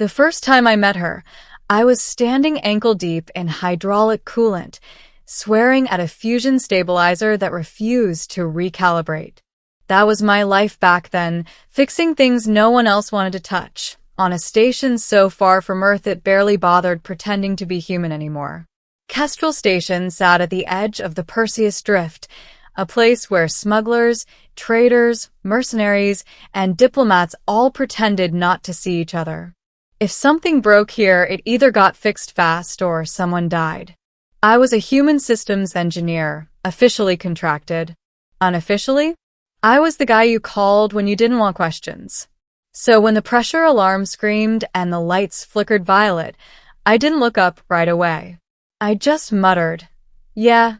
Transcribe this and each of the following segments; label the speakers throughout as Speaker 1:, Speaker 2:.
Speaker 1: The first time I met her, I was standing ankle-deep in hydraulic coolant, swearing at a fusion stabilizer that refused to recalibrate. That was my life back then, fixing things no one else wanted to touch, on a station so far from Earth it barely bothered pretending to be human anymore. Kestrel Station sat at the edge of the Perseus Drift, a place where smugglers, traders, mercenaries, and diplomats all pretended not to see each other. If something broke here, it either got fixed fast or someone died. I was a human systems engineer, officially contracted. Unofficially, I was the guy you called when you didn't want questions. So when the pressure alarm screamed and the lights flickered violet, I didn't look up right away. I just muttered, yeah,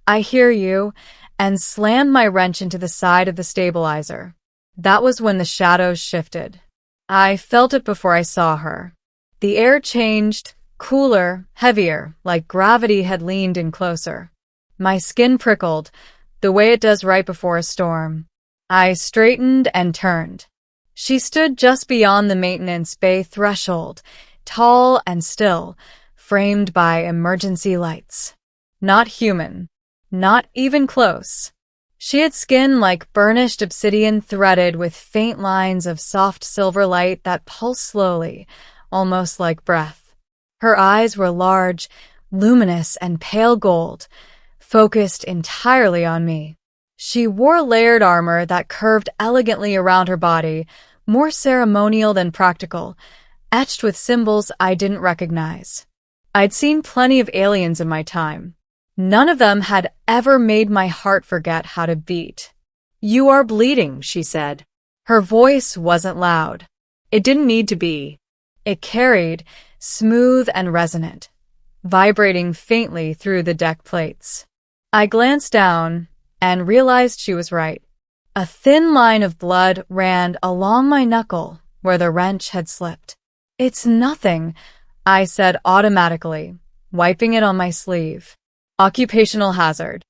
Speaker 1: I hear you, and slammed my wrench into the side of the stabilizer. That was when the shadows shifted. I felt it before I saw her. The air changed, cooler, heavier, like gravity had leaned in closer. My skin prickled, the way it does right before a storm. I straightened and turned. She stood just beyond the maintenance bay threshold, tall and still, framed by emergency lights. Not human. Not even close. She had skin like burnished obsidian threaded with faint lines of soft silver light that pulsed slowly, almost like breath. Her eyes were large, luminous, and pale gold, focused entirely on me. She wore layered armor that curved elegantly around her body, more ceremonial than practical, etched with symbols I didn't recognize. I'd seen plenty of aliens in my time. None of them had ever made my heart forget how to beat. "You are bleeding," she said. Her voice wasn't loud. It didn't need to be. It carried, smooth and resonant, vibrating faintly through the deck plates. I glanced down and realized she was right. A thin line of blood ran along my knuckle where the wrench had slipped. "It's nothing," I said automatically, wiping it on my sleeve. "Occupational hazard."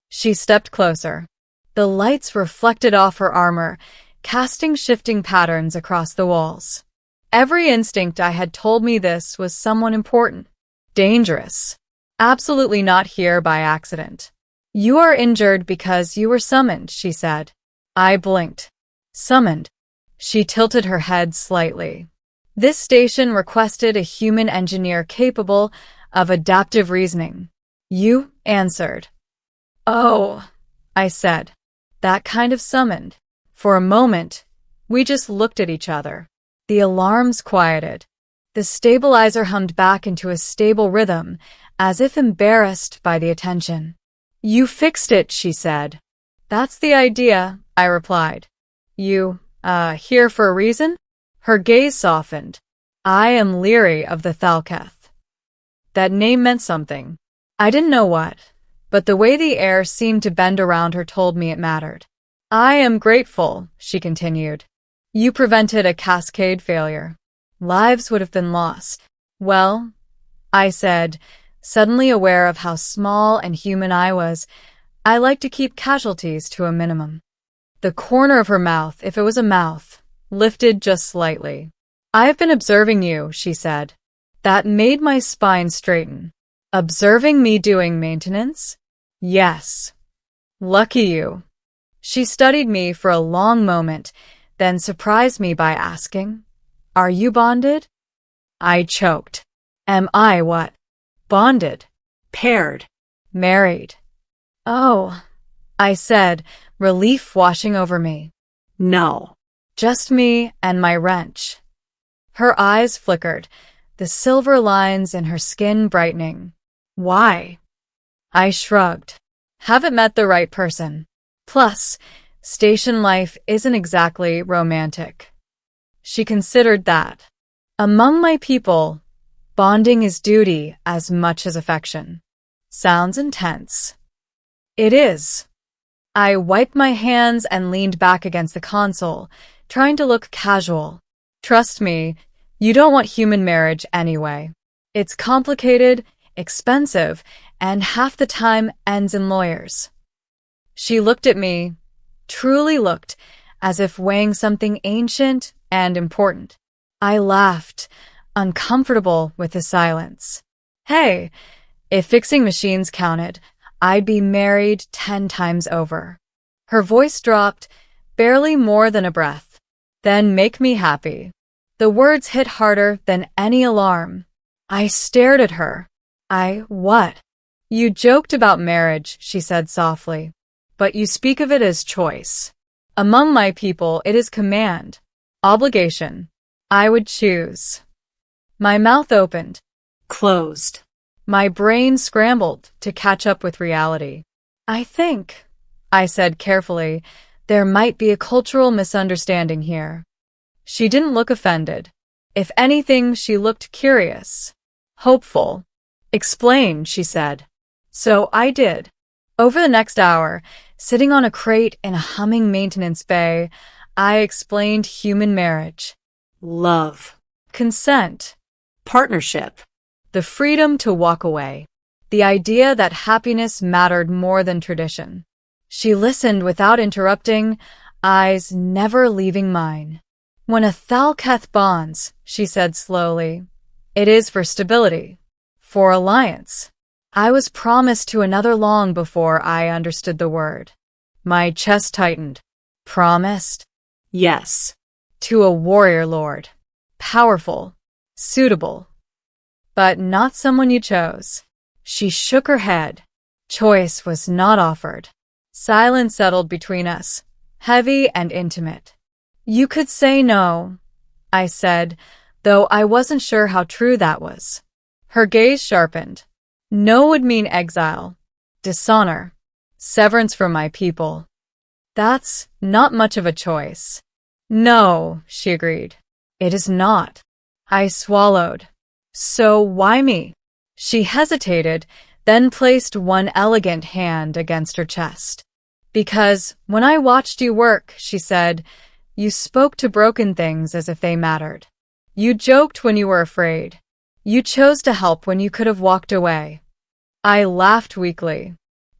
Speaker 1: She stepped closer. The lights reflected off her armor, casting shifting patterns across the walls. Every instinct I had told me this was someone important. Dangerous. Absolutely not here by accident. "You are injured because you were summoned," she said. I blinked. Summoned. She tilted her head slightly. "This station requested a human engineer capable of adaptive reasoning. You answered." "Oh," I said. "That kind of summoned." For a moment, we just looked at each other. The alarms quieted. The stabilizer hummed back into a stable rhythm, as if embarrassed by the attention. "You fixed it," she said. "That's the idea," I replied. "You, here for a reason?" Her gaze softened. "I am leery of the Thalketh." That name meant something. I didn't know what, but the way the air seemed to bend around her told me it mattered. "I am grateful," she continued. "You prevented a cascade failure. Lives would have been lost." "Well," I said, suddenly aware of how small and human I was, "I like to keep casualties to a minimum." The corner of her mouth, if it was a mouth, lifted just slightly. "I have been observing you," she said. That made my spine straighten. "Observing me doing maintenance?" "Yes." "Lucky you." She studied me for a long moment, then surprised me by asking, "Are you bonded?" I choked. "Am I what?" "Bonded. Paired. Married." "Oh," I said, relief washing over me. "No. Just me and my wrench." Her eyes flickered, the silver lines in her skin brightening. "Why?" I shrugged. "Haven't met the right person. Plus, station life isn't exactly romantic." She considered that. "Among my people, bonding is duty as much as affection." Sounds intense. It is. I wiped my hands and leaned back against the console, trying to look casual. "Trust me, you don't want human marriage anyway. It's complicated, expensive, and half the time ends in lawyers." She looked at me, truly looked, as if weighing something ancient and important. I laughed, uncomfortable with the silence. Hey, if fixing machines counted, I'd be married 10 times over. Her voice dropped, barely more than a breath. Then make me happy. The words hit harder than any alarm. I stared at her. What? You joked about marriage, she said softly. But you speak of it as choice. Among my people, it is command, obligation. I would choose. My mouth opened, closed. My brain scrambled to catch up with reality. I think, I said carefully, there might be a cultural misunderstanding here. She didn't look offended. If anything, she looked curious, hopeful. Explain, she said. So I did. Over the next hour, sitting on a crate in a humming maintenance bay, I explained human marriage. Love. Consent. Partnership. The freedom to walk away. The idea that happiness mattered more than tradition. She listened without interrupting, eyes never leaving mine. When a Thalketh bonds, she said slowly, it is for stability, for alliance. I was promised to another long before I understood the word. My chest tightened. Promised? Yes. To a warrior lord. Powerful. Suitable. But not someone you chose. She shook her head. Choice was not offered. Silence settled between us, heavy and intimate. You could say no, I said, though I wasn't sure how true that was. Her gaze sharpened. No would mean exile, dishonor, severance from my people. That's not much of a choice. No, she agreed. It is not. I swallowed. So why me? She hesitated, then placed one elegant hand against her chest. Because when I watched you work, she said, you spoke to broken things as if they mattered. You joked when you were afraid. You chose to help when you could have walked away. I laughed weakly.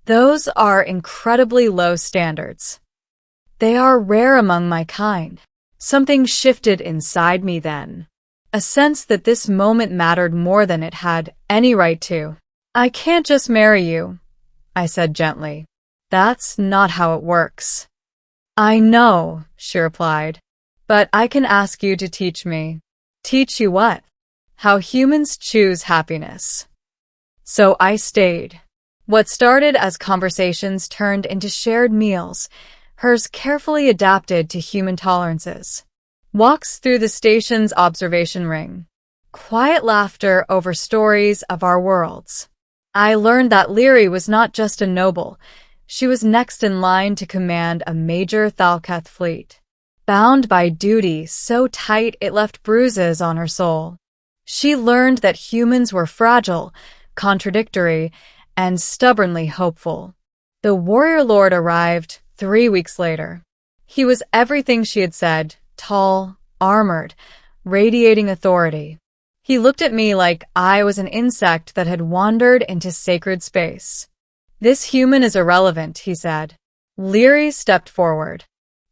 Speaker 1: Those are incredibly low standards. They are rare among my kind. Something shifted inside me then. A sense that this moment mattered more than it had any right to. I can't just marry you, I said gently. That's not how it works. I know, she replied, but I can ask you to teach me. Teach you what? How humans choose happiness. So I stayed. What started as conversations turned into shared meals, hers carefully adapted to human tolerances. Walks through the station's observation ring. Quiet laughter over stories of our worlds. I learned that Leary was not just a noble. She was next in line to command a major Thalketh fleet. Bound by duty so tight it left bruises on her soul. She learned that humans were fragile, contradictory, and stubbornly hopeful. The warrior lord arrived 3 weeks later. He was everything she had said, tall, armored, radiating authority. He looked at me like I was an insect that had wandered into sacred space. This human is irrelevant, he said. Leary stepped forward.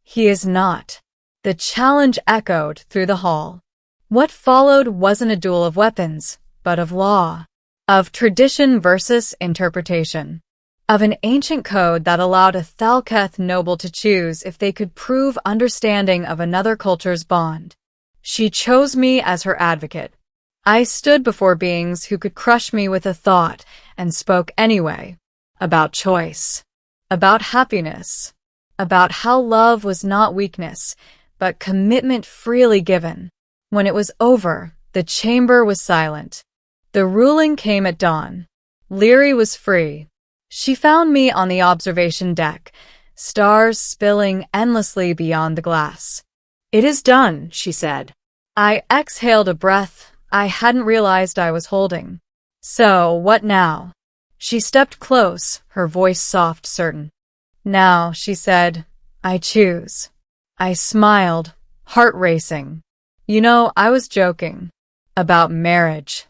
Speaker 1: He is not. The challenge echoed through the hall. What followed wasn't a duel of weapons, but of law. Of tradition versus interpretation. Of an ancient code that allowed a Thalketh noble to choose if they could prove understanding of another culture's bond. She chose me as her advocate. I stood before beings who could crush me with a thought and spoke anyway. About choice. About happiness. About how love was not weakness, but commitment freely given. When it was over, the chamber was silent. The ruling came at dawn. Leary was free. She found me on the observation deck, stars spilling endlessly beyond the glass. It is done, she said. I exhaled a breath I hadn't realized I was holding. So, what now? She stepped close, her voice soft, certain. Now, she said, I choose. I smiled, heart racing. You know, I was joking. About marriage.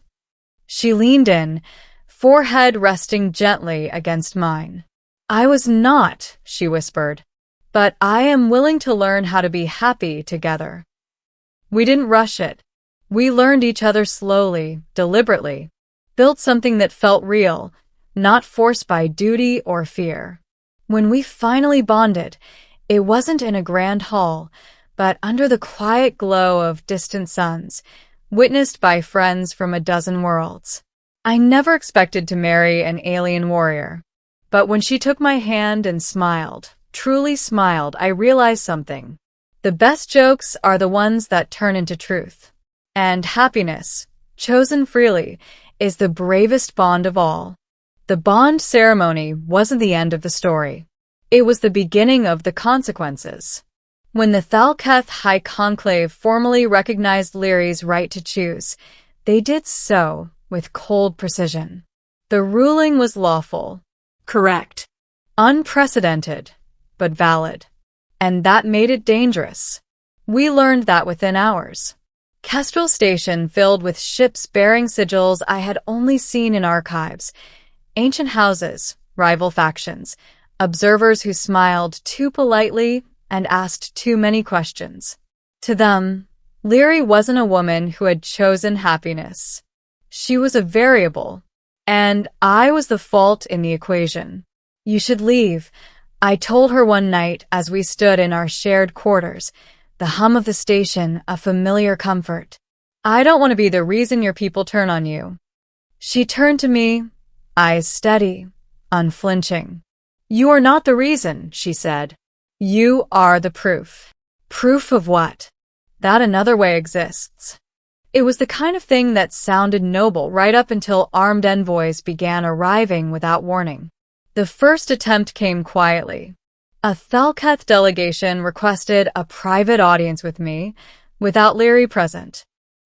Speaker 1: She leaned in, forehead resting gently against mine. I was not, she whispered, but I am willing to learn how to be happy together. We didn't rush it. We learned each other slowly, deliberately, built something that felt real, not forced by duty or fear. When we finally bonded, it wasn't in a grand hall, but under the quiet glow of distant suns, witnessed by friends from a dozen worlds. I never expected to marry an alien warrior, but when she took my hand and smiled, truly smiled, I realized something. The best jokes are the ones that turn into truth. And happiness, chosen freely, is the bravest bond of all. The bond ceremony wasn't the end of the story. It was the beginning of the consequences. When the Thalketh High Conclave formally recognized Lyri's right to choose, they did so with cold precision. The ruling was lawful.
Speaker 2: Correct.
Speaker 1: Unprecedented, but valid. And that made it dangerous. We learned that within hours. Kestrel Station filled with ships bearing sigils I had only seen in archives. Ancient houses, rival factions, observers who smiled too politely and asked too many questions. To them, Lyri wasn't a woman who had chosen happiness. She was a variable, and I was the fault in the equation. You should leave, I told her one night as we stood in our shared quarters, the hum of the station a familiar comfort. I don't want to be the reason your people turn on you. She turned to me, eyes steady, unflinching. You are not the reason, she said. You are the proof. Proof of what? That another way exists. It was the kind of thing that sounded noble right up until armed envoys began arriving without warning. The first attempt came quietly. A Thalketh delegation requested a private audience with me, without Lyri present.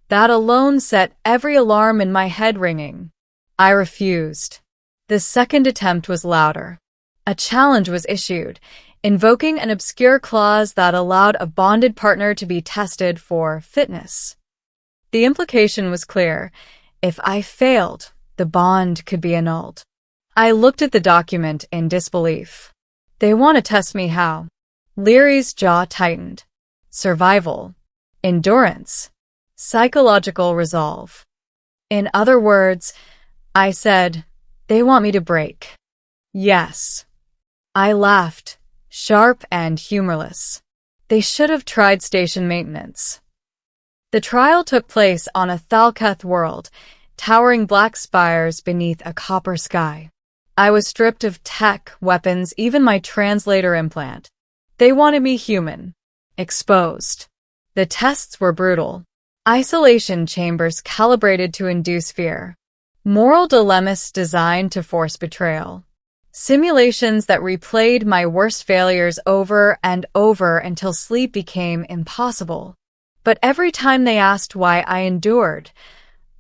Speaker 1: That alone set every alarm in my head ringing. I refused. The second attempt was louder. A challenge was issued, invoking an obscure clause that allowed a bonded partner to be tested for fitness. The implication was clear. If I failed, the bond could be annulled. I looked at the document in disbelief. They want to test me how? Lyri's jaw tightened. Survival. Endurance. Psychological resolve. In other words, I said, they want me to break. Yes. I laughed, sharp and humorless. They should have tried station maintenance. The trial took place on a Thalketh world, towering black spires beneath a copper sky. I was stripped of tech, weapons, even my translator implant. They wanted me human. Exposed. The tests were brutal. Isolation chambers calibrated to induce fear. Moral dilemmas designed to force betrayal. Simulations that replayed my worst failures over and over until sleep became impossible. But every time they asked why I endured,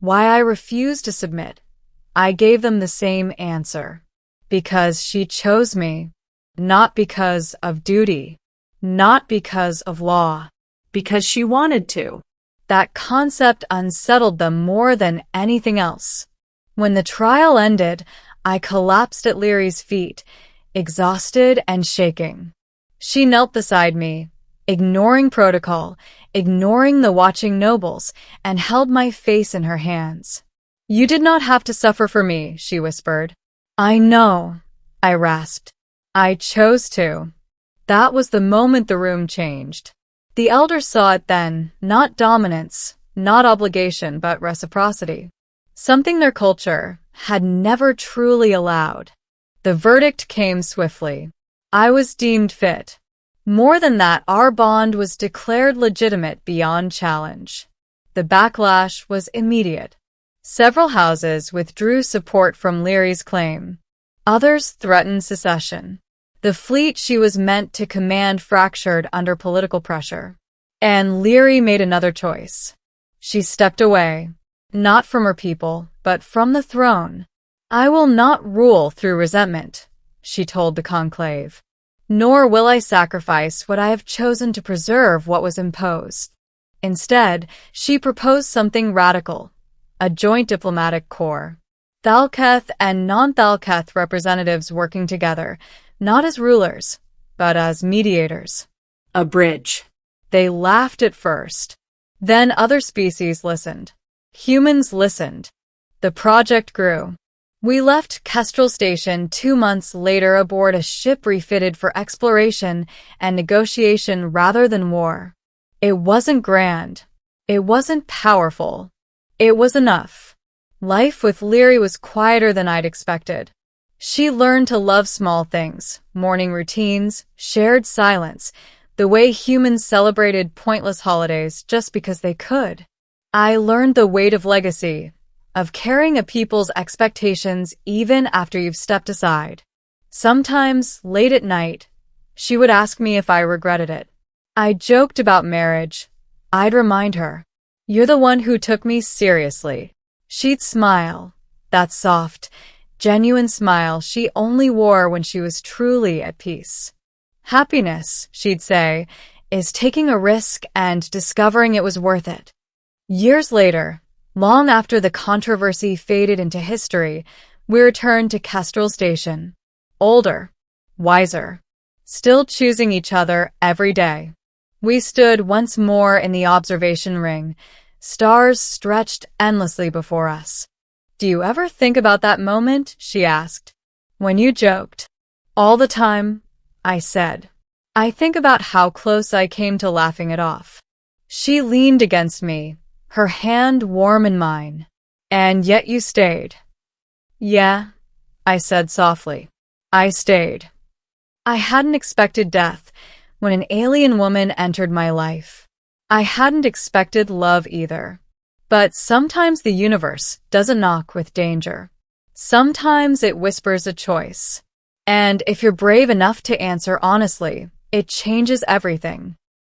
Speaker 1: why I refused to submit, I gave them the same answer. Because she chose me. Not because of duty. Not because of law.
Speaker 2: Because she wanted to.
Speaker 1: That concept unsettled them more than anything else. When the trial ended, I collapsed at Lyri's feet, exhausted and shaking. She knelt beside me, ignoring protocol, ignoring the watching nobles, and held my face in her hands. You did not have to suffer for me, she whispered. I know, I rasped. I chose to. That was the moment the room changed. The elders saw it then, not dominance, not obligation, but reciprocity. Something their culture had never truly allowed. The verdict came swiftly. I was deemed fit. More than that, our bond was declared legitimate beyond challenge. The backlash was immediate. Several houses withdrew support from Lyri's claim. Others threatened secession. The fleet she was meant to command fractured under political pressure. And Lyri made another choice. She stepped away, not from her people, but from the throne. I will not rule through resentment, she told the conclave. Nor will I sacrifice what I have chosen to preserve what was imposed. Instead, she proposed something radical. A joint diplomatic corps. Thalketh and non-Thalketh representatives working together, not as rulers, but as mediators.
Speaker 2: A bridge.
Speaker 1: They laughed at first. Then other species listened. Humans listened. The project grew. We left Kestrel Station 2 months later aboard a ship refitted for exploration and negotiation rather than war. It wasn't grand. It wasn't powerful. It was enough. Life with Leary was quieter than I'd expected. She learned to love small things, morning routines, shared silence, the way humans celebrated pointless holidays just because they could. I learned the weight of legacy, of carrying a people's expectations even after you've stepped aside. Sometimes, late at night, she would ask me if I regretted it. I joked about marriage. I'd remind her, "You're the one who took me seriously." She'd smile, that soft, genuine smile she only wore when she was truly at peace. Happiness, she'd say, is taking a risk and discovering it was worth it. Years later, long after the controversy faded into history, we returned to Kestrel Station. Older, wiser, still choosing each other every day. We stood once more in the observation ring, stars stretched endlessly before us. "Do you ever think about that moment?" she asked. "When you joked?" "All the time," I said. "I think about how close I came to laughing it off." She leaned against me, her hand warm in mine. "And yet you stayed." "Yeah," I said softly. "I stayed." I hadn't expected death when an alien woman entered my life. I hadn't expected love either. But sometimes the universe doesn't knock with danger. Sometimes it whispers a choice. And if you're brave enough to answer honestly, it changes everything.